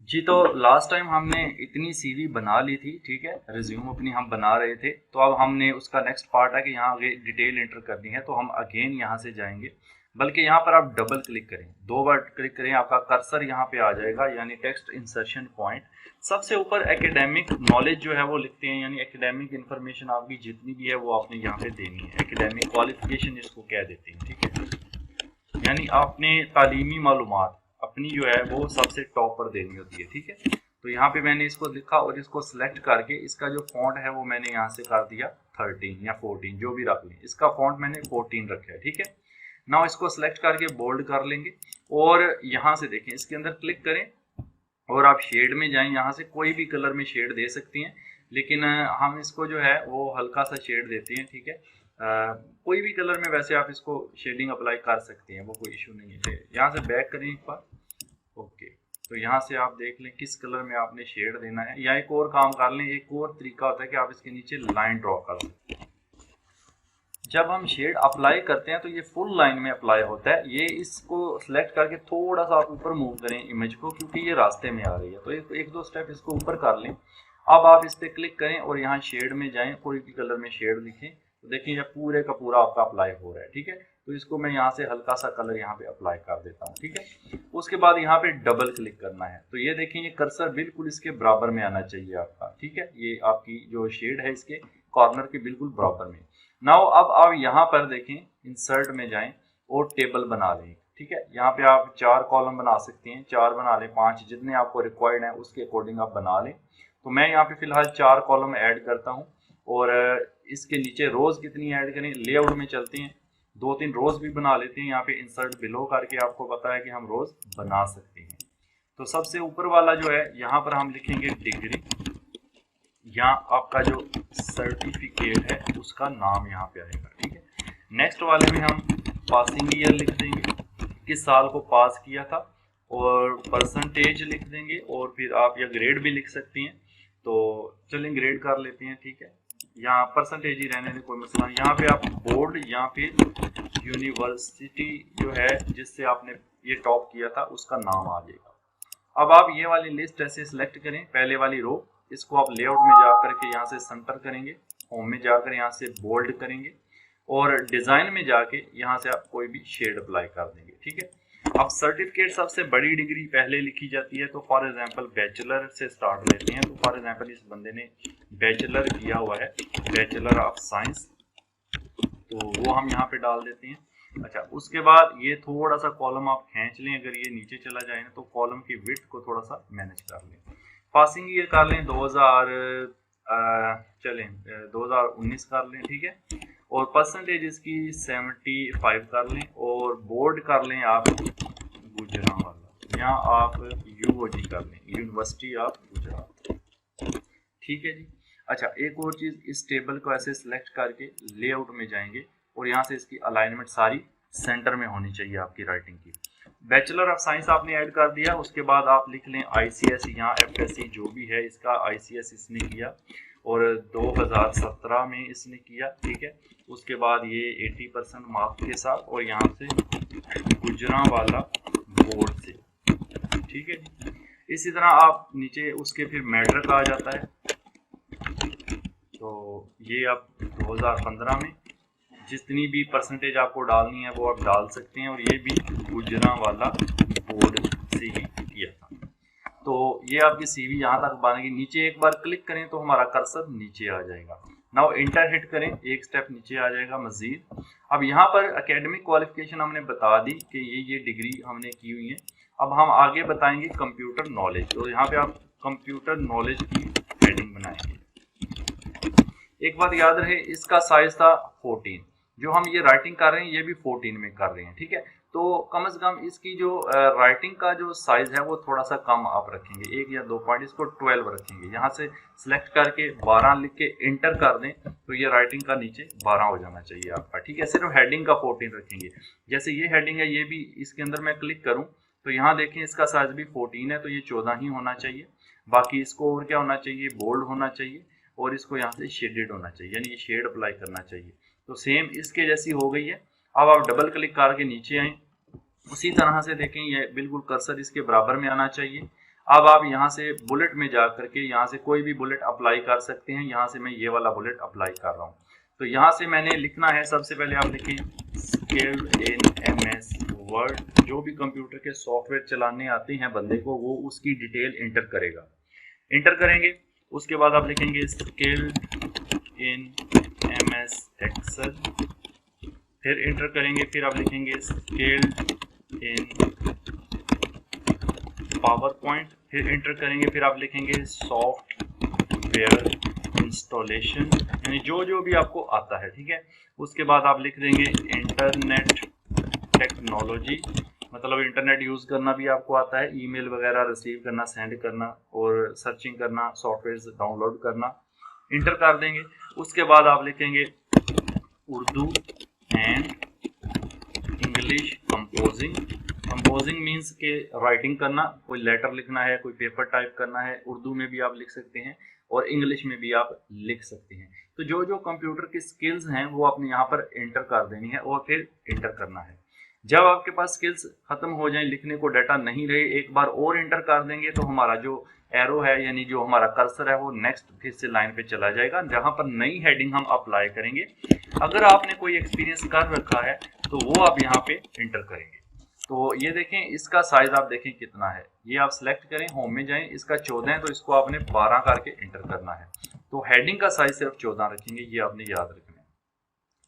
जी, तो last time हमने इतनी सीवी बना ली थी, ठीक है, रिज्यूम अपनी हम बना रहे थे। तो अब हमने उसका नेक्स्ट पार्ट है कि यहाँ आगे डिटेल एंटर करनी है, तो हम अगेन यहाँ से जाएंगे। बल्कि यहाँ पर आप डबल क्लिक करें, 2 बार क्लिक करें, आपका कर्सर यहाँ पे आ जाएगा, यानी टेक्स्ट इंसर्शन पॉइंट। सबसे ऊपर एकेडमिक नॉलेज जो है वो लिखते हैं, यानी एकेडमिक इन्फॉर्मेशन आपकी जितनी भी है वो आपने यहाँ पे देनी है। एकेडमिक क्वालिफिकेशन इसको कह देते हैं, ठीक है, यानी आपने तालीमी मालूमात अपनी जो है वो सबसे टॉप पर देनी होती है, ठीक है। तो यहाँ पे मैंने इसको लिखा और इसको सिलेक्ट करके इसका जो फॉन्ट है वो मैंने यहाँ से कर दिया 13 या 14, जो भी रख लें। इसका फॉन्ट मैंने 14 रखा है, ठीक है। नाउ इसको सिलेक्ट करके बोल्ड कर लेंगे और यहाँ से देखें, इसके अंदर क्लिक करें और आप शेड में जाएं। यहाँ से कोई भी कलर में शेड दे सकती हैं, लेकिन हम इसको जो है वो हल्का सा शेड देते हैं, ठीक है। कोई भी कलर में वैसे आप इसको शेडिंग अप्लाई कर सकते हैं, वो कोई इशू नहीं है। यहाँ से बैक करें एक बार, ओके। तो यहाँ से आप देख लें किस कलर में आपने शेड देना है, या एक और काम कर लें। एक और तरीका होता है कि आप इसके नीचे लाइन ड्रॉ कर सकते हैं। जब हम शेड अप्लाई करते हैं तो ये फुल लाइन में अप्लाई होता है। ये इसको सिलेक्ट करके थोड़ा सा आप ऊपर मूव करें इमेज को, क्योंकि ये रास्ते में आ रही है। तो एक दो स्टेप इसको ऊपर कर लें। अब आप इस पर क्लिक करें और यहाँ शेड में जाएं, कोई भी कलर में शेड लिखें, तो देखिए ये पूरे का पूरा आपका अप्लाई हो रहा है, ठीक है। तो इसको मैं यहाँ से हल्का सा कलर यहाँ पे अप्लाई कर देता हूँ, ठीक है। उसके बाद यहाँ पे डबल क्लिक करना है, तो ये देखें ये कर्सर बिल्कुल इसके बराबर में आना चाहिए आपका, ठीक है। ये आपकी जो शेड है इसके कॉर्नर के बिल्कुल बराबर में। नाउ अब आप यहाँ पर देखें, इंसर्ट में जाएं और टेबल बना लें, ठीक है। यहाँ पे आप 4 कॉलम बना सकते हैं, 4 बना लें, 5 जितने आपको रिक्वायर्ड है उसके अकॉर्डिंग आप बना लें। तो मैं यहाँ पे फिलहाल 4 कॉलम ऐड करता हूँ। और इसके नीचे रोज कितनी ऐड करें, लेआउट में चलते हैं, 2-3 रोज भी बना लेते हैं। यहाँ पे इंसर्ट बिलो करके आपको पता है कि हम रोज बना सकते हैं। तो सबसे ऊपर वाला जो है यहाँ पर हम लिखेंगे डिग्री, यहाँ आपका जो सर्टिफिकेट है उसका नाम यहाँ पे आएगा, ठीक है। नेक्स्ट वाले में हम पासिंग ईयर लिख देंगे, किस साल को पास किया था, और परसेंटेज लिख देंगे, और फिर आप या ग्रेड भी लिख सकती हैं। तो चलें ग्रेड कर लेते हैं, ठीक है। यहाँ परसेंटेज ही रहने में कोई मसला नहीं। यहाँ पे आप बोर्ड या फिर यूनिवर्सिटी जो है जिससे आपने ये टॉप किया था उसका नाम आ जाएगा। अब आप ये वाली लिस्ट ऐसे सिलेक्ट करें, पहले वाली रो, इसको आप लेआउट में जाकर के यहाँ से सेंटर करेंगे, होम में जाकर यहाँ से बोल्ड करेंगे, और डिज़ाइन में जाके यहाँ से आप कोई भी शेड अप्लाई कर देंगे, ठीक है। अब सर्टिफिकेट सबसे बड़ी डिग्री पहले लिखी जाती है, तो फॉर एग्जांपल बैचलर से स्टार्ट लेते हैं। तो फॉर एग्जांपल इस बंदे ने बैचलर किया हुआ है, बैचलर ऑफ साइंस, तो वो हम यहाँ पे डाल देते हैं। अच्छा, उसके बाद ये थोड़ा सा कॉलम आप खींच लें, अगर ये नीचे चला जाए ना तो कॉलम की विड्थ को थोड़ा सा मैनेज कर लें। पासिंग ईयर कर लें 2019 कर लें, ठीक है। और परसेंटेज इसकी 75 कर लें, और बोर्ड कर लें आप गुजरात, यहाँ आप यूओजी कर लें, यूनिवर्सिटी ऑफ गुजरात, ठीक है जी। अच्छा, एक और चीज़, इस टेबल को ऐसे सिलेक्ट करके लेआउट में जाएंगे और यहाँ से इसकी अलाइनमेंट सारी सेंटर में होनी चाहिए आपकी राइटिंग की। बैचलर ऑफ साइंस आपने ऐड कर दिया, उसके बाद आप लिख लें ICS या FSC जो भी है इसका। ICS इसने किया और 2017 में इसने किया, ठीक है। उसके बाद ये 80% मार्क्स के साथ, और यहाँ से गुजरांवाला बोर्ड से, ठीक है जी। इसी तरह आप नीचे उसके फिर मैट्रिक आ जाता है, तो ये आप 2015 में जितनी भी परसेंटेज आपको डालनी है वो आप डाल सकते हैं, और ये भी गुजरांवाला बोर्ड से ही किया था। तो ये आपकी CV यहाँ तक बनेगी। नीचे एक बार क्लिक करें तो हमारा कर्सर नीचे आ जाएगा। नाउ इंटर हिट करें, एक स्टेप नीचे आ जाएगा मजीद। अब यहाँ पर एकेडमिक क्वालिफिकेशन हमने बता दी कि ये डिग्री हमने की हुई है। अब हम आगे बताएंगे कंप्यूटर नॉलेज। तो यहाँ पे आप कंप्यूटर नॉलेज की हेडिंग बनाएंगे। एक बात याद रहे, इसका साइज था 14, जो हम ये राइटिंग कर रहे हैं ये भी 14 में कर रहे हैं, ठीक है। तो कम से कम इसकी जो राइटिंग का जो साइज है वो थोड़ा सा कम आप रखेंगे, 1 या 2 पॉइंट, इसको 12 रखेंगे। यहाँ से सिलेक्ट करके 12 लिख के इंटर कर दें, तो ये राइटिंग का नीचे 12 हो जाना चाहिए आपका, ठीक है। सिर्फ हेडिंग का 14 रखेंगे। जैसे ये हेडिंग है, ये भी इसके अंदर मैं क्लिक करूँ तो यहाँ देखें इसका साइज भी 14 है, तो ये 14 ही होना चाहिए। बाकी इसको और क्या होना चाहिए, बोल्ड होना चाहिए, और इसको यहाँ से शेडेड होना चाहिए, यानी ये शेड अप्लाई करना चाहिए। तो सेम इसके जैसी हो गई है। अब आप डबल क्लिक करके नीचे आए, उसी तरह से देखें ये बिल्कुल कर्सर इसके बराबर में आना चाहिए। अब आप यहाँ से बुलेट में जा करके यहाँ से कोई भी बुलेट अप्लाई कर सकते हैं। यहाँ से मैं ये वाला बुलेट अप्लाई कर रहा हूँ। तो यहाँ से मैंने लिखना है, सबसे पहले आप लिखें स्किल्ड इन MS वर्ड। जो भी कंप्यूटर के सॉफ्टवेयर चलाने आते हैं बंदे को, वो उसकी डिटेल इंटर करेगा। इंटर करेंगे, उसके बाद आप लिखेंगे स्किल्ड इन MS एक्सेल, फिर इंटर करेंगे, फिर आप लिखेंगे स्किल्ड इन पावर पॉइंट, फिर इंटर करेंगे, फिर आप लिखेंगे सॉफ्टवेयर इंस्टॉलेशन, यानी जो जो भी आपको आता है, ठीक है। उसके बाद आप लिख देंगे इंटरनेट टेक्नोलॉजी, मतलब इंटरनेट यूज़ करना भी आपको आता है, ईमेल वगैरह रिसीव करना, सेंड करना और सर्चिंग करना, सॉफ्टवेयर डाउनलोड करना। इंटर कर देंगे। उसके बाद आप लिखेंगे Urdu and English composing. Composing means के राइटिंग करना, कोई लेटर लिखना है, कोई पेपर टाइप करना है, उर्दू में भी आप लिख सकते हैं और इंग्लिश में भी आप लिख सकते हैं। तो जो जो कंप्यूटर की स्किल्स हैं वो आपने यहाँ पर इंटर कर देनी है और फिर इंटर करना है। जब आपके पास स्किल्स खत्म हो जाए, लिखने को डाटा नहीं रहे, एक बार और इंटर कर देंगे तो हमारा जो एरो है यानी जो हमारा कर्सर है वो नेक्स्ट फिर से लाइन पे चला जाएगा, जहां पर नई हेडिंग हम अप्लाई करेंगे। अगर आपने कोई एक्सपीरियंस कर रखा है तो वो आप यहाँ पे इंटर करेंगे। तो ये देखें, इसका साइज आप देखें कितना है, ये आप सिलेक्ट करें, होम में जाएं, इसका 14 है तो इसको आपने 12 करके इंटर करना है। तो हेडिंग का साइज सिर्फ 14 रखेंगे, ये आपने याद रखना है,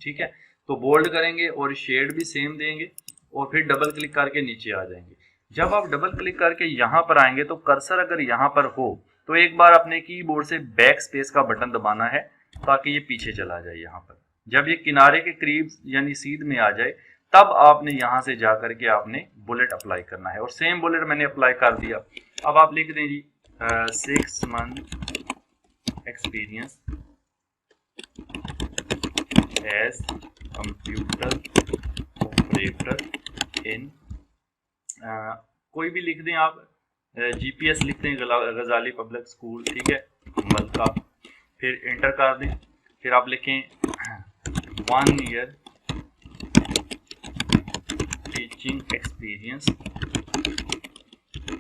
ठीक है। तो बोल्ड करेंगे और शेड भी सेम देंगे और फिर डबल क्लिक करके नीचे आ जाएंगे। जब आप डबल क्लिक करके यहाँ पर आएंगे तो कर्सर अगर यहाँ पर हो तो एक बार अपने कीबोर्ड से बैक स्पेस का बटन दबाना है ताकि ये पीछे चला जाए। यहाँ पर जब ये किनारे के करीब यानी सीध में आ जाए तब आपने यहाँ से जा करके आपने बुलेट अप्लाई करना है, और सेम बुलेट मैंने अप्लाई कर दिया। अब आप लिख दें जी 6 month experience as computer operator in, कोई भी लिख दें आप, GPS लिख दें, गजाली पब्लिक स्कूल, ठीक है, मलका, फिर इंटर कर दें। फिर आप लिखें 1 year teaching experience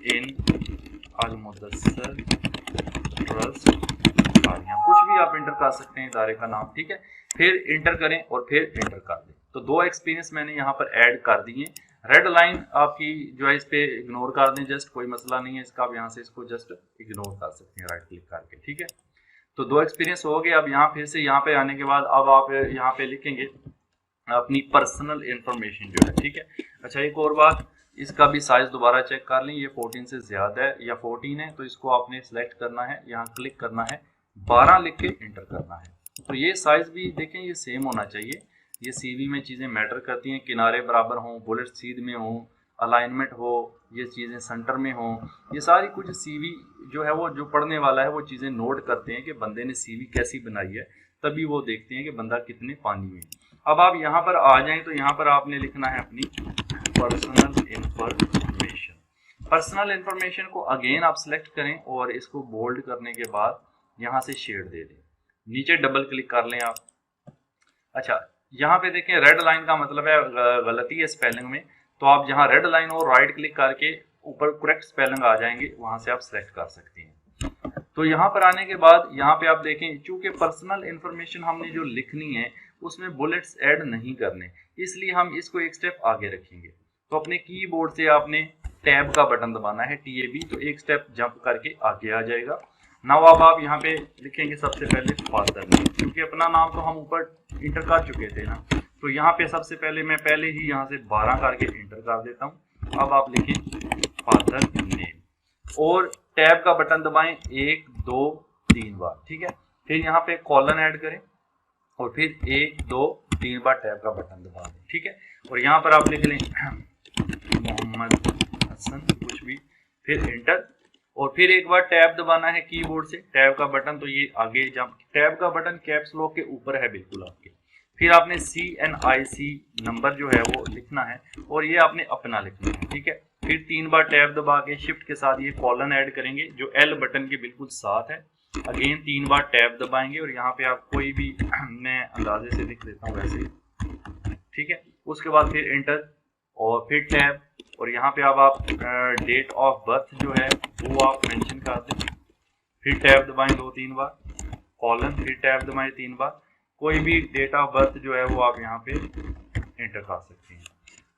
in Al-Mudassar trust, कुछ भी आप इंटर कर सकते हैं, इदारे का नाम, ठीक है। फिर इंटर करें और फिर इंटर कर दें। तो 2 एक्सपीरियंस मैंने यहाँ पर ऐड कर दिए। रेड लाइन आपकी जो है इस पे इग्नोर कर दें, जस्ट कोई मसला नहीं है इसका, आप यहाँ से इसको जस्ट इग्नोर कर सकते हैं राइट क्लिक करके, ठीक है। तो 2 एक्सपीरियंस हो गए। अब यहाँ फिर से यहाँ पे आने के बाद अब आप यहाँ पे लिखेंगे अपनी पर्सनल इंफॉर्मेशन जो है, ठीक है। अच्छा, एक और बात, इसका भी साइज दोबारा चेक कर लें, ये 14 से ज्यादा है या 14 है, तो इसको आपने सिलेक्ट करना है, यहाँ क्लिक करना है, 12 लिख के इंटर करना है। तो ये साइज भी देखें, ये सेम होना चाहिए। ये CV में चीज़ें मैटर करती हैं, किनारे बराबर हों, बुलेट सीध में हों, अलाइनमेंट हो, ये चीज़ें सेंटर में हों, ये सारी कुछ CV जो है वो जो पढ़ने वाला है वो चीज़ें नोट करते हैं कि बंदे ने CV कैसी बनाई है, तभी वो देखते हैं कि बंदा कितने पानी में। अब आप यहाँ पर आ जाएं तो यहाँ पर आपने लिखना है अपनी पर्सनल इंफॉर्मेशन। पर्सनल इंफॉर्मेशन को अगेन आप सिलेक्ट करें और इसको बोल्ड करने के बाद यहाँ से शेड दे दें, नीचे डबल क्लिक कर लें आप। अच्छा, यहाँ पे देखें रेड लाइन का मतलब है गलती है स्पेलिंग में, तो आप जहाँ रेड लाइन और राइट क्लिक करके ऊपर करेक्ट स्पेलिंग आ जाएंगे, वहां से आप सिलेक्ट कर सकते हैं। तो यहाँ पर आने के बाद यहाँ पे आप देखें, चूंकि पर्सनल इंफॉर्मेशन हमने जो लिखनी है उसमें बुलेट्स ऐड नहीं करने, इसलिए हम इसको एक स्टेप आगे रखेंगे। तो अपने कीबोर्ड से आपने टैब का बटन दबाना है, TAB, तो एक स्टेप जंप करके आगे आ जाएगा। नाउ अब आप यहाँ पे लिखेंगे सबसे पहले फादर नेम, क्योंकि अपना नाम तो हम ऊपर इंटर कर चुके थे ना, तो यहाँ पे सबसे पहले मैं पहले ही यहाँ से 12 करके इंटर कर देता हूँ। अब आप लिखें फादर नेम और टैब का बटन दबाएं 1 2 3 बार, ठीक है। फिर यहाँ पे कॉलन ऐड करें और फिर 1 2 3 बार टैब का बटन दबा दें, ठीक है। और यहाँ पर आप लिख लें मोहम्मद हसन, कुछ भी, फिर इंटर, और फिर एक बार टैब दबाना है कीबोर्ड से, टैब का बटन, तो ये आगे जब टैब का बटन कैप्स लॉक के ऊपर है बिल्कुल आपके। फिर आपने CNIC नंबर जो है वो लिखना है और ये आपने अपना लिखना है, ठीक है। फिर 3 बार टैब दबा के शिफ्ट के साथ ये कॉलन ऐड करेंगे जो L बटन के बिल्कुल साथ है। अगेन 3 बार टैब दबाएंगे और यहाँ पे आप कोई भी मैं अंदाजे से लिख देता हूँ वैसे, ठीक है। उसके बाद फिर इंटर और फिर टैब और यहाँ पे अब आप डेट ऑफ बर्थ जो है वो आप मेंशन कर दें, फिर टैब दबाएं 2-3 बार, कॉलन, फिर टैब दबाएं 3 बार। कोई भी डेट ऑफ बर्थ जो है वो आप यहाँ पे एंटर कर सकते हैं।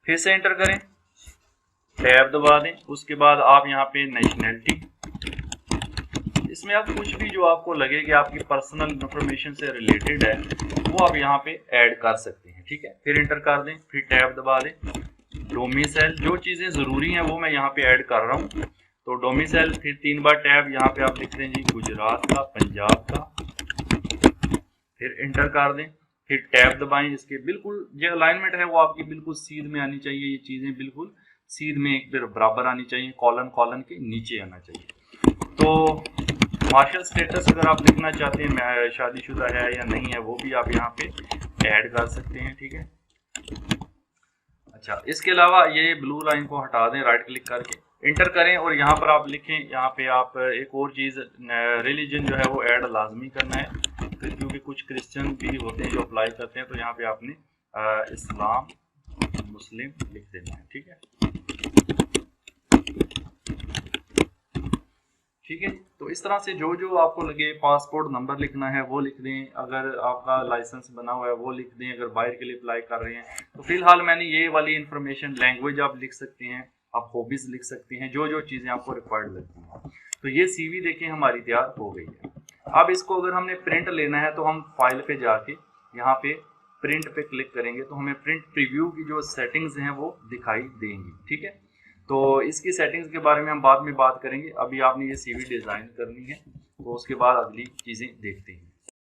फिर से एंटर करें, टैब दबा दें, उसके बाद आप यहाँ पे नेशनैलिटी, इसमें आप कुछ भी जो आपको लगे कि आपकी पर्सनल इंफॉर्मेशन से रिलेटेड है वो आप यहाँ पे ऐड कर सकते हैं, ठीक है। फिर एंटर कर दें, फिर टैब दबा दें। डोमिसाइल, जो चीज़ें ज़रूरी हैं वो मैं यहाँ पे ऐड कर रहा हूँ, तो डोमिसाइल, फिर 3 बार टैब, यहाँ पे आप लिख दें जी गुजरात का, पंजाब का, फिर एंटर कर दें, फिर टैब दबाएं। इसके बिल्कुल जो अलाइनमेंट है वो आपकी बिल्कुल सीध में आनी चाहिए, ये चीज़ें बिल्कुल सीध में एक बराबर आनी चाहिए, कॉलन कॉलन के नीचे आना चाहिए। तो मार्शल स्टेटस अगर आप लिखना चाहते हैं शादीशुदा है या नहीं है वो भी आप यहाँ पे ऐड कर सकते हैं, ठीक है। अच्छा, इसके अलावा ये ब्लू लाइन को हटा दें, राइट क्लिक करके एंटर करें और यहाँ पर आप लिखें, यहाँ पे आप एक और चीज़ रिलीजन जो है वो ऐड लाजमी करना है, क्योंकि कुछ क्रिश्चियन भी होते हैं जो अप्लाई करते हैं, तो यहाँ पे आपने इस्लाम मुस्लिम लिख देना है, ठीक है। ठीक है, तो इस तरह से जो जो आपको लगे, पासपोर्ट नंबर लिखना है वो लिख दें, अगर आपका लाइसेंस बना हुआ है वो लिख दें, अगर बाहर के लिए अप्लाई कर रहे हैं तो फिलहाल मैंने ये वाली इन्फॉर्मेशन, लैंग्वेज आप लिख सकते हैं, आप हॉबीज लिख सकते हैं, जो जो चीज़ें आपको रिक्वायर्ड लगती हैं। तो ये सीवी देखें हमारी तैयार हो गई है। अब इसको अगर हमने प्रिंट लेना है तो हम फाइल पे जाके यहाँ पे प्रिंट पे क्लिक करेंगे तो हमें प्रिंट प्रीव्यू की जो सेटिंग्स हैं वो दिखाई देंगी, ठीक है। तो इसकी सेटिंग्स के बारे में हम बाद में बात करेंगे, अभी आपने ये सीवी डिज़ाइन करनी है तो उसके बाद अगली चीज़ें देखते हैं।